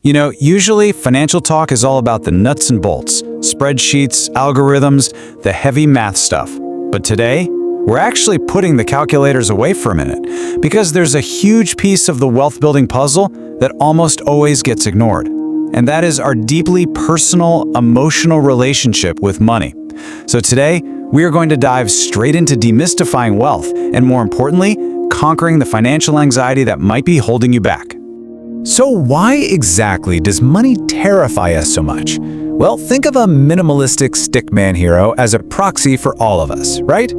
Usually financial talk is all about the nuts and bolts, spreadsheets, algorithms, the heavy math stuff. But today, we're actually putting the calculators away for a minute because there's a huge piece of the wealth building puzzle that almost always gets ignored. And that is our deeply personal, emotional relationship with money. So today, we are going to dive straight into demystifying wealth and, more importantly, conquering the financial anxiety that might be holding you back. So why exactly does money terrify us so much? Well, think of a minimalistic stickman hero as a proxy for all of us, right?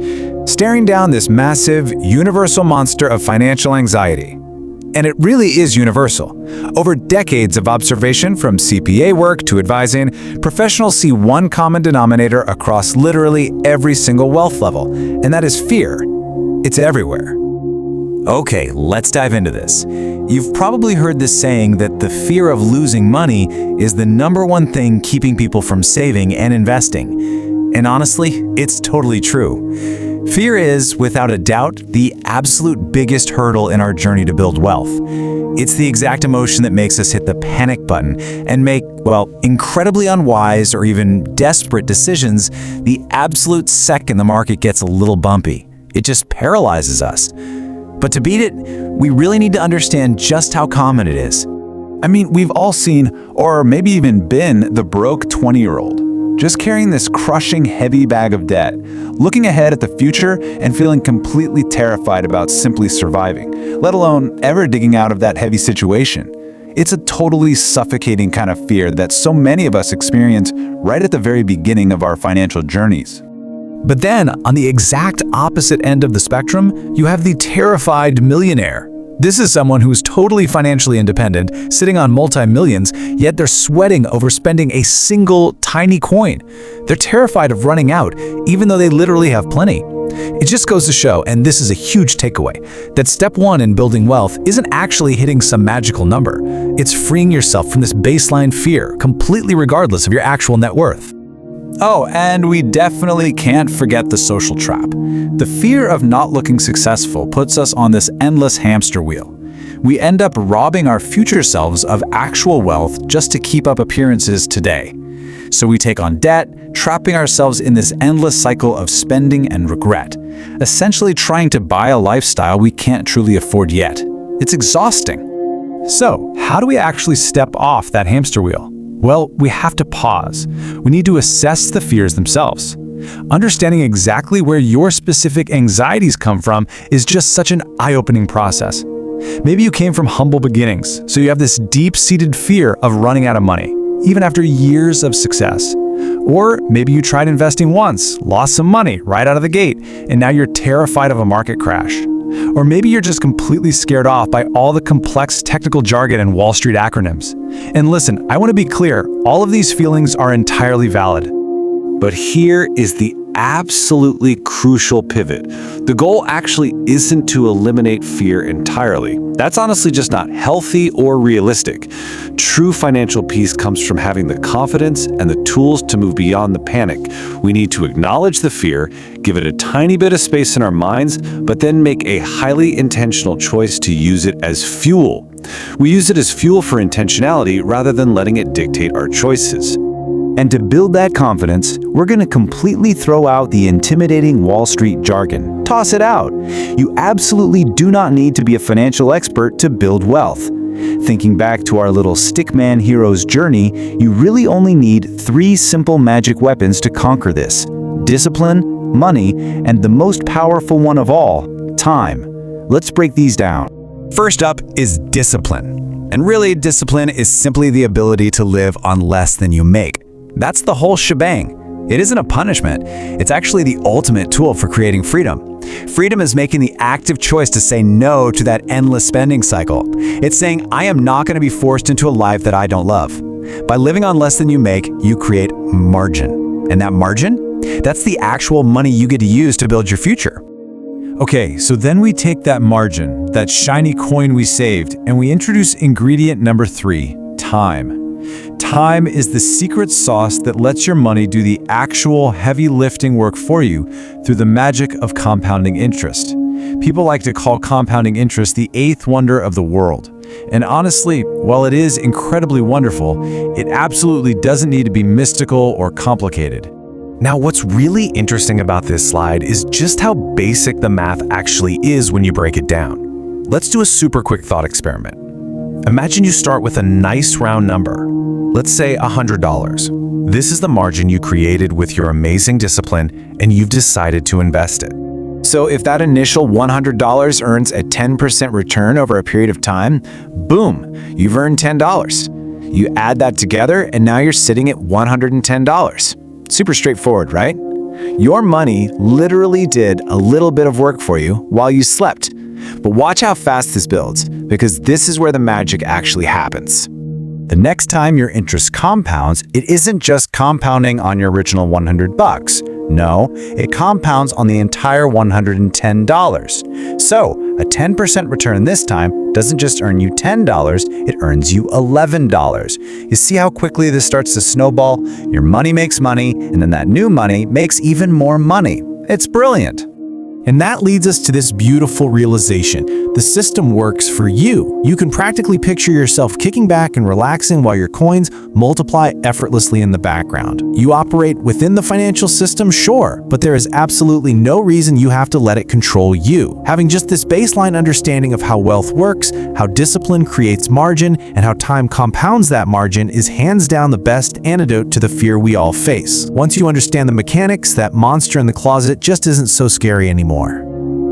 Staring down this massive, universal monster of financial anxiety. And it really is universal. Over decades of observation, from CPA work to advising, professionals see one common denominator across literally every single wealth level, and that is fear. It's everywhere. Okay, let's dive into this. You've probably heard this saying that the fear of losing money is the #1 thing keeping people from saving and investing. And honestly, it's totally true. Fear is, without a doubt, the absolute biggest hurdle in our journey to build wealth. It's the exact emotion that makes us hit the panic button and make, incredibly unwise or even desperate decisions the absolute second the market gets a little bumpy. It just paralyzes us. But to beat it, we really need to understand just how common it is. We've all seen, or maybe even been, the broke 20-year-old. Just carrying this crushing heavy bag of debt, looking ahead at the future and feeling completely terrified about simply surviving, let alone ever digging out of that heavy situation. It's a totally suffocating kind of fear that so many of us experience right at the very beginning of our financial journeys. But then, on the exact opposite end of the spectrum, you have the terrified millionaire. This is someone who's totally financially independent, sitting on multi-millions, yet they're sweating over spending a single tiny coin. They're terrified of running out, even though they literally have plenty. It just goes to show, and this is a huge takeaway, that step 1 in building wealth isn't actually hitting some magical number. It's freeing yourself from this baseline fear, completely regardless of your actual net worth. Oh, and we definitely can't forget the social trap. The fear of not looking successful puts us on this endless hamster wheel. We end up robbing our future selves of actual wealth just to keep up appearances today. So we take on debt, trapping ourselves in this endless cycle of spending and regret, essentially trying to buy a lifestyle we can't truly afford yet. It's exhausting. So, how do we actually step off that hamster wheel? Well, we have to pause. We need to assess the fears themselves. Understanding exactly where your specific anxieties come from is just such an eye-opening process. Maybe you came from humble beginnings, so you have this deep-seated fear of running out of money, even after years of success. Or maybe you tried investing once, lost some money right out of the gate, and now you're terrified of a market crash. Or maybe you're just completely scared off by all the complex technical jargon and Wall Street acronyms. And listen, I want to be clear, all of these feelings are entirely valid. But here is the absolutely crucial pivot. The goal actually isn't to eliminate fear entirely. That's honestly just not healthy or realistic. True financial peace comes from having the confidence and the tools to move beyond the panic. We need to acknowledge the fear, give it a tiny bit of space in our minds, but then make a highly intentional choice to use it as fuel. We use it as fuel for intentionality rather than letting it dictate our choices. And to build that confidence, we're going to completely throw out the intimidating Wall Street jargon. Toss it out. You absolutely do not need to be a financial expert to build wealth. Thinking back to our little stickman hero's journey, you really only need 3 simple magic weapons to conquer this: discipline, money, and the most powerful one of all, time. Let's break these down. First up is discipline. And really, discipline is simply the ability to live on less than you make. That's the whole shebang. It isn't a punishment. It's actually the ultimate tool for creating freedom. Freedom is making the active choice to say no to that endless spending cycle. It's saying, I am not going to be forced into a life that I don't love. By living on less than you make, you create margin. And that margin? That's the actual money you get to use to build your future. Okay, so then we take that margin, that shiny coin we saved, and we introduce ingredient number 3, time. Time is the secret sauce that lets your money do the actual heavy lifting work for you through the magic of compounding interest. People like to call compounding interest the 8th wonder of the world. And honestly, while it is incredibly wonderful, it absolutely doesn't need to be mystical or complicated. Now, what's really interesting about this slide is just how basic the math actually is when you break it down. Let's do a super quick thought experiment. Imagine you start with a nice round number, let's say $100. This is the margin you created with your amazing discipline, and you've decided to invest it. So if that initial $100 earns a 10% return over a period of time, boom, you've earned $10. You add that together, and now you're sitting at $110. Super straightforward, right? Your money literally did a little bit of work for you while you slept. But watch how fast this builds, because this is where the magic actually happens. The next time your interest compounds, it isn't just compounding on your original $100. No, it compounds on the entire $110. So, a 10% return this time doesn't just earn you $10, it earns you $11. You see how quickly this starts to snowball? Your money makes money, and then that new money makes even more money. It's brilliant. And that leads us to this beautiful realization. The system works for you. You can practically picture yourself kicking back and relaxing while your coins multiply effortlessly in the background. You operate within the financial system, sure, but there is absolutely no reason you have to let it control you. Having just this baseline understanding of how wealth works, how discipline creates margin, and how time compounds that margin is hands down the best antidote to the fear we all face. Once you understand the mechanics, that monster in the closet just isn't so scary anymore.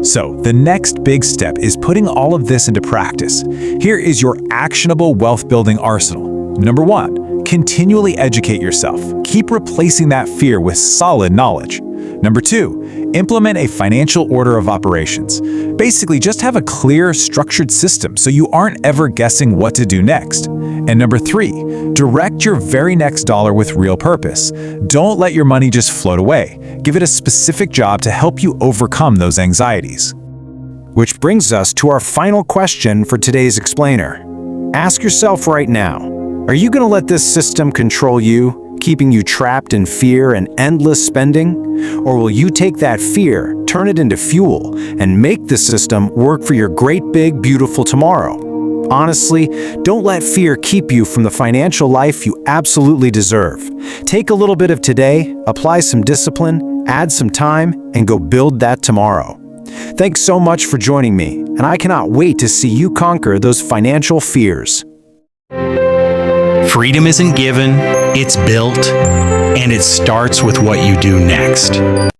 So, the next big step is putting all of this into practice. Here is your actionable wealth-building arsenal. Number 1, continually educate yourself. Keep replacing that fear with solid knowledge. Number 2, implement a financial order of operations. Basically, just have a clear, structured system so you aren't ever guessing what to do next. And number 3, direct your very next dollar with real purpose. Don't let your money just float away. Give it a specific job to help you overcome those anxieties. Which brings us to our final question for today's explainer. Ask yourself right now, are you going to let this system control you, keeping you trapped in fear and endless spending? Or will you take that fear, turn it into fuel, and make the system work for your great big beautiful tomorrow? Honestly, don't let fear keep you from the financial life you absolutely deserve. Take a little bit of today, apply some discipline, add some time, and go build that tomorrow. Thanks so much for joining me, and I cannot wait to see you conquer those financial fears. Freedom isn't given, it's built, and it starts with what you do next.